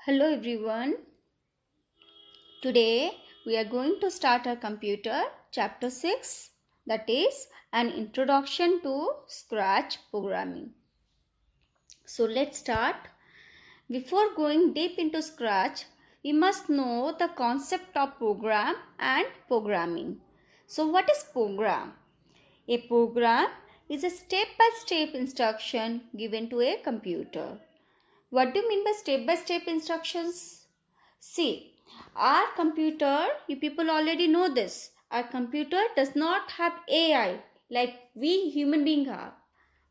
Hello everyone. Today we are going to start our computer chapter 6, that is an introduction to Scratch programming. So let's start. Before going deep into Scratch, we must know the concept of program and programming. So what is program? A program is a step-by-step instruction given to a computer. What do you mean by step-by-step instructions? See, our computer, you people already know this. Our computer does not have AI like we human beings have.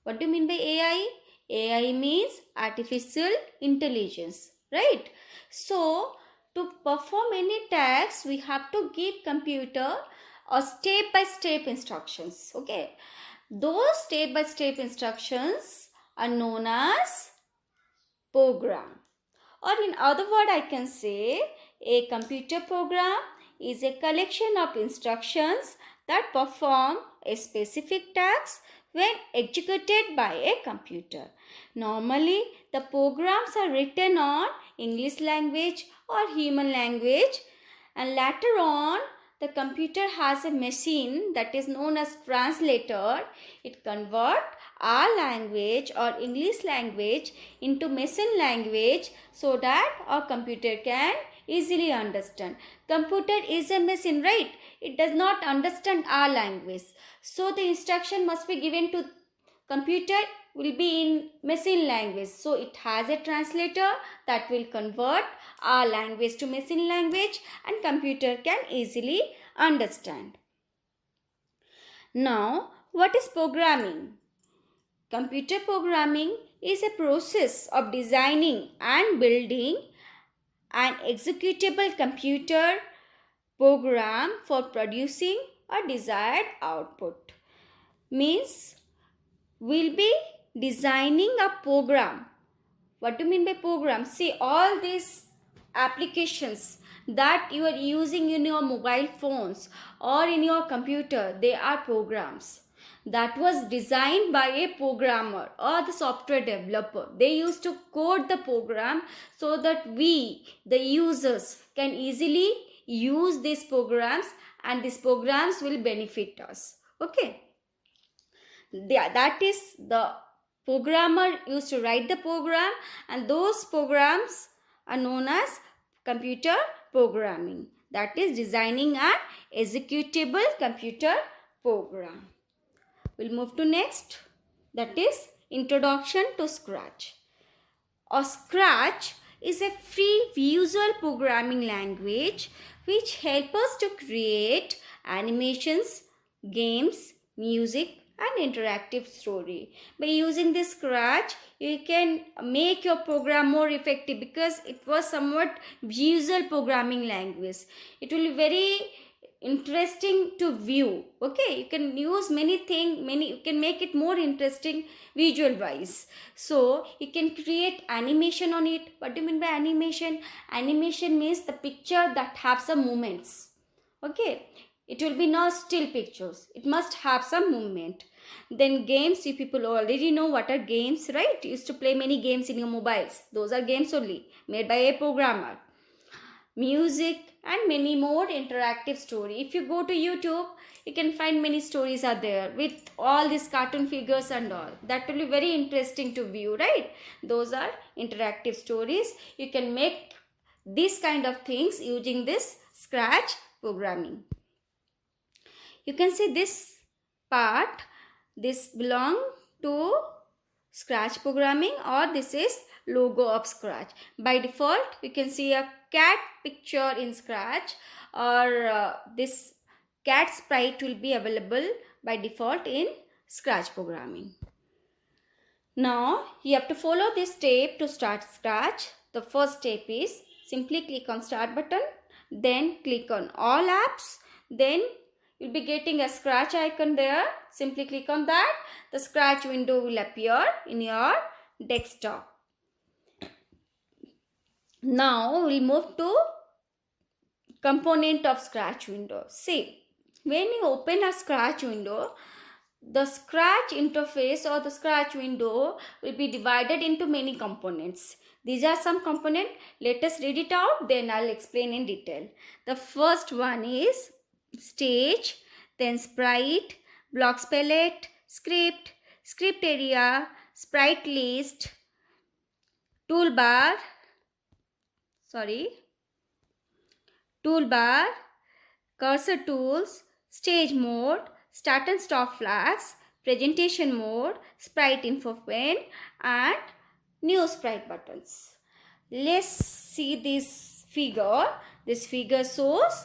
What do you mean by AI? AI means artificial intelligence, right? So, to perform any task, we have to give computer a step-by-step instructions. Okay, those step-by-step instructions are known as program. Or in other word, I can say a computer program is a collection of instructions that perform a specific task when executed by a computer. Normally, the programs are written on English language or human language, and later on the computer has a machine that is known as translator. It converts our language or English language into machine language so that our computer can easily understand. Computer is a machine, right? It does not understand our language. So the instruction must be given to computer will be in machine language. So it has a translator that will convert our language to machine language and computer can easily understand. Now, what is programming? Computer programming is a process of designing and building an executable computer program for producing a desired output. Means we'll be designing a program. What do you mean by program? See, all these applications that you are using in your mobile phones or in your computer, they are programs that was designed by a programmer or the software developer. They used to code the program so that we, the users, can easily use these programs and these programs will benefit us. Okay, that is the programmer used to write the program, and those programs are known as computer programming, that is designing an executable computer program. We'll move to next, that is introduction to Scratch. A Scratch is a free visual programming language which helps us to create animations, games, music and interactive story. By using this Scratch, you can make your program more effective because it was somewhat visual programming language. It will be very interesting to view. Okay, you can use many things, you can make it more interesting visual wise. So you can create animation on it. What do you mean by animation? Animation means the picture that have some movements. Okay, it will be not still pictures, it must have some movement. Then games, you people already know what are games, right? You used to play many games in your mobiles. Those are games only made by a programmer. Music and many more interactive story. If you go to YouTube, you can find many stories are there with all these cartoon figures and all. That will be very interesting to view, right? Those are interactive stories. You can make these kind of things using this Scratch programming. You can see this part, this belong to Scratch programming, or this is logo of Scratch. By default, you can see a cat picture in Scratch, or this cat sprite will be available by default in Scratch programming. Now, you have to follow this step to start Scratch. The first step is simply click on Start button, then click on All Apps, then you'll be getting a Scratch icon there. Simply click on that. The Scratch window will appear in your desktop. Now we'll move to component of Scratch window. See, when you open a Scratch window, the Scratch interface or the Scratch window will be divided into many components. These are some components. Let us read it out, then I'll explain in detail. The first one is stage, then sprite, blocks palette, script, script area, sprite list, toolbar, toolbar, cursor tools, stage mode, start and stop flags, presentation mode, sprite info pane, and new sprite buttons. Let's see this figure. This figure shows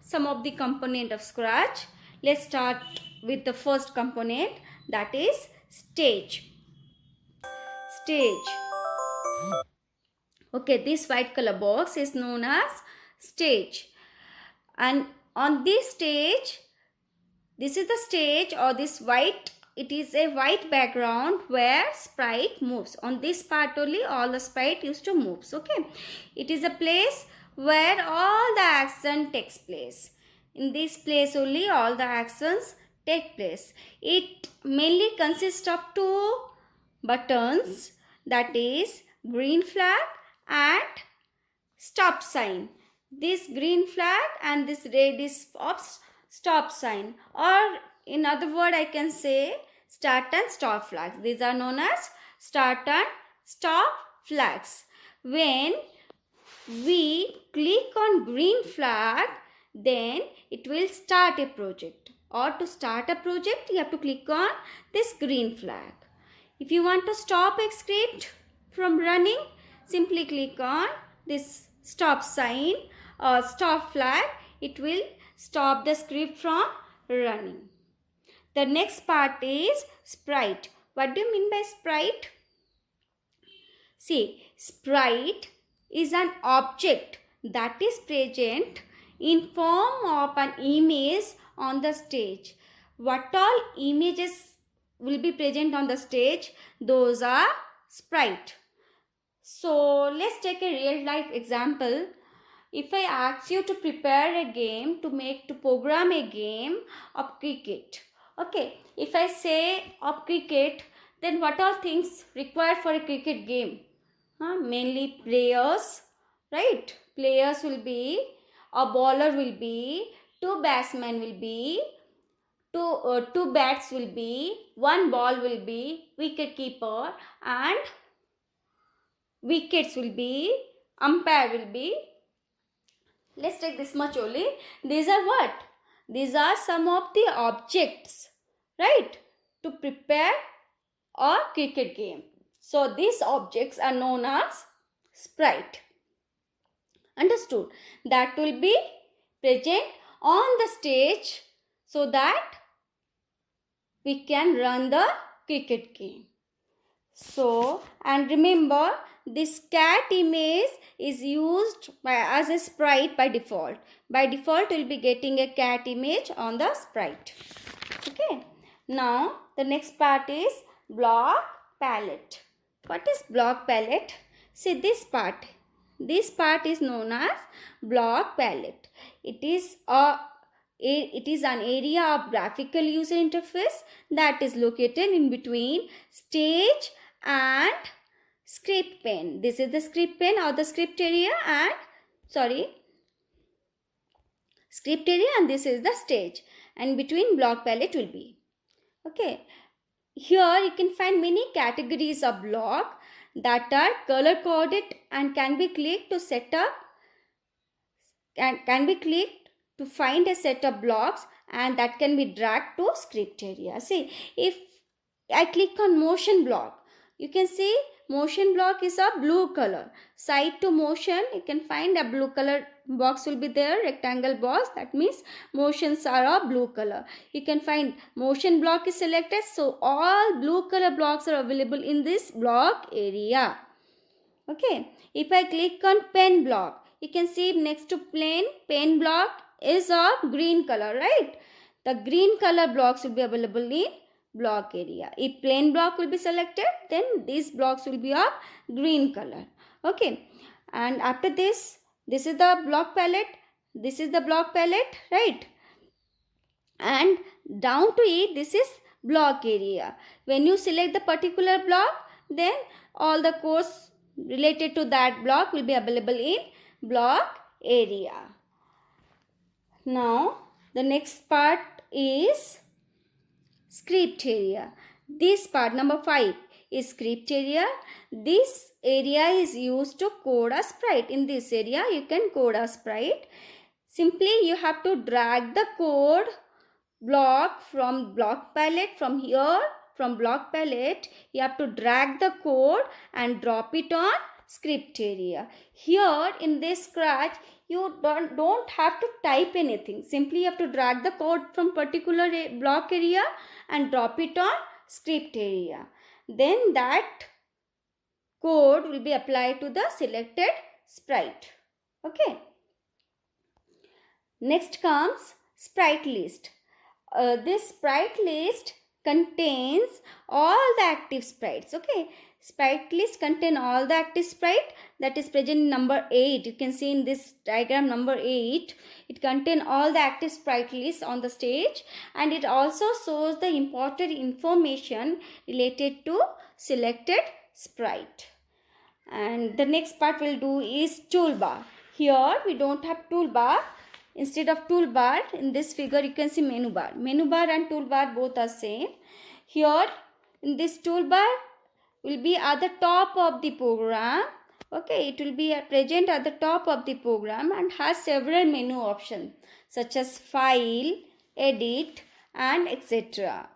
some of the component of Scratch. Let's start with the first component, that is stage. Stage. Okay, this white color box is known as stage. And on this stage, this is the stage, or this white, it is a white background where sprite moves. On this part only all the sprite used to move. Okay, it is a place where all the action takes place. In this place only all the actions take place. It mainly consists of two buttons, that is green flag and stop sign. This green flag and this red is of stop sign, or in other word I can say start and stop flags. These are known as start and stop flags. When we click on green flag, then it will start a project, or to start a project you have to click on this green flag. If you want to stop a script from running, simply click on this stop sign or stop flag. It will stop the script from running. The next part is sprite. What do you mean by sprite? See, sprite is an object that is present in form of an image on the stage. What all images will be present on the stage? Those are sprite. So let's take a real life example. If I ask you to prepare a game, to program a game of cricket. Okay, if I say of cricket, then what all things required for a cricket game? Mainly players, right? Players will be, a bowler will be, two batsmen will be, two bats will be, one ball will be, wicket keeper, and wickets will be, umpire will be. Let's take this much only. These are what? These are some of the objects, right, to prepare a cricket game. So these objects are known as sprite. Understood? That will be present on the stage so that we can run the cricket game. So, and remember, this cat image is used as a sprite by default. By default, you will be getting a cat image on the sprite. Okay. Now, the next part is block palette. What is block palette? See this part. This part is known as block palette. It is an area of graphical user interface that is located in between stage and script pane. This is the script pane or the script area, and script area, and this is the stage, and between block palette will be. Okay, here you can find many categories of block that are color coded and can be clicked to set up, and can be clicked to find a set of blocks, and that can be dragged to script area. See, if I click on motion block, you can see motion block is a blue color. Side to motion, you can find a blue color box will be there, rectangle box. That means motions are of blue color. You can find motion block is selected. So all blue color blocks are available in this block area. Okay. If I click on pen block, you can see next to pen block is of green color, right? The green color blocks will be available in block area. If plain block will be selected, then these blocks will be of green color. Okay, and after this is the block palette, this is the block palette, right? And down to it, this is block area. When you select the particular block, then all the codes related to that block will be available in block area. Now the next part is script area. This part number 5 is script area. This area is used to code a sprite. In this area you can code a sprite. Simply you have to drag the code block from block palette. From here, from block palette, you have to drag the code and drop it on script area. Here in this Scratch, you don't have to type anything. Simply you have to drag the code from particular block area and drop it on script area. Then that code will be applied to the selected sprite. Okay. Next comes sprite list. This sprite list contains all the active sprites. Okay, sprite list contain all the active sprite that is present in number 8. You can see in this diagram number 8, it contains all the active sprite list on the stage, and it also shows the important information related to selected sprite. And the next part we'll do is toolbar. Here we don't have toolbar. Instead of toolbar, in this figure you can see menu bar. Menu bar and toolbar both are same. Here in this toolbar will be at the top of the program. Okay, it will be present at the top of the program and has several menu options such as file, edit and etc.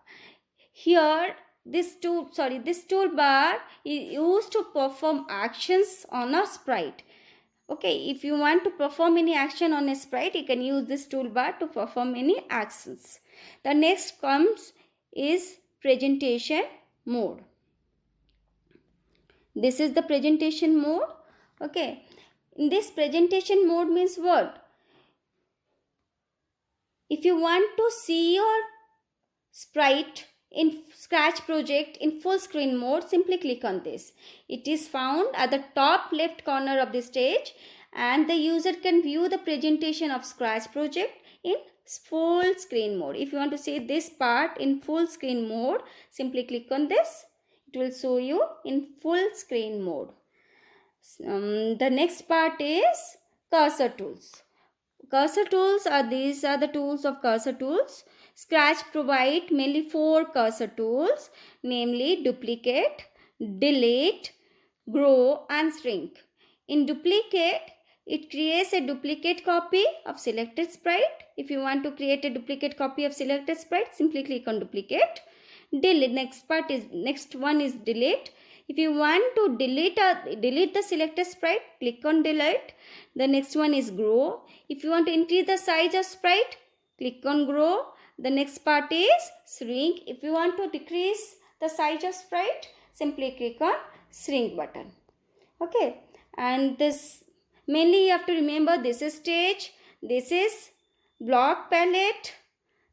Here this toolbar is used to perform actions on a sprite. Okay, if you want to perform any action on a sprite, you can use this toolbar to perform any actions. The next comes is presentation mode. This is the presentation mode. Okay, in this presentation mode means what? If you want to see your sprite in Scratch project in full screen mode, simply click on this. It is found at the top left corner of the stage, and the user can view the presentation of Scratch project in full screen mode. If you want to see this part in full screen mode, simply click on this. It will show you in full screen mode. The next part is cursor tools. Cursor tools are the tools of cursor tools. Scratch provides mainly 4 cursor tools, namely duplicate, delete, grow and shrink. In duplicate, it creates a duplicate copy of selected sprite. If you want to create a duplicate copy of selected sprite, simply click on duplicate. Delete, next one is delete. If you want to delete the selected sprite, click on delete. The next one is grow. If you want to increase the size of sprite, click on grow. The next part is shrink. If you want to decrease the size of sprite, simply click on shrink button. Okay, and this mainly you have to remember, this is stage, this is block palette,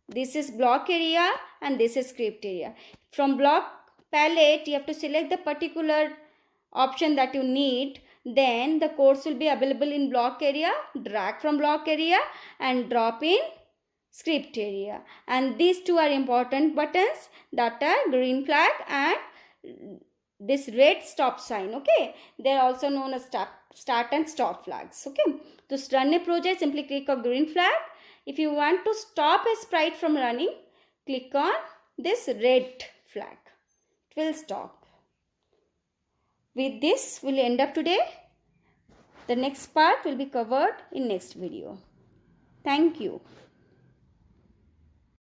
this is block area and this is script area. From block palette you have to select the particular option that you need. Then the codes will be available in block area. Drag from block area and drop in script area. And these two are important buttons, that are green flag and this red stop sign. Okay, they are also known as start and stop flags. Okay, to run a project, simply click on green flag. If you want to stop a sprite from running, click on this red flag. It will stop. With this, we'll end up today. The next part will be covered in next video. Thank you.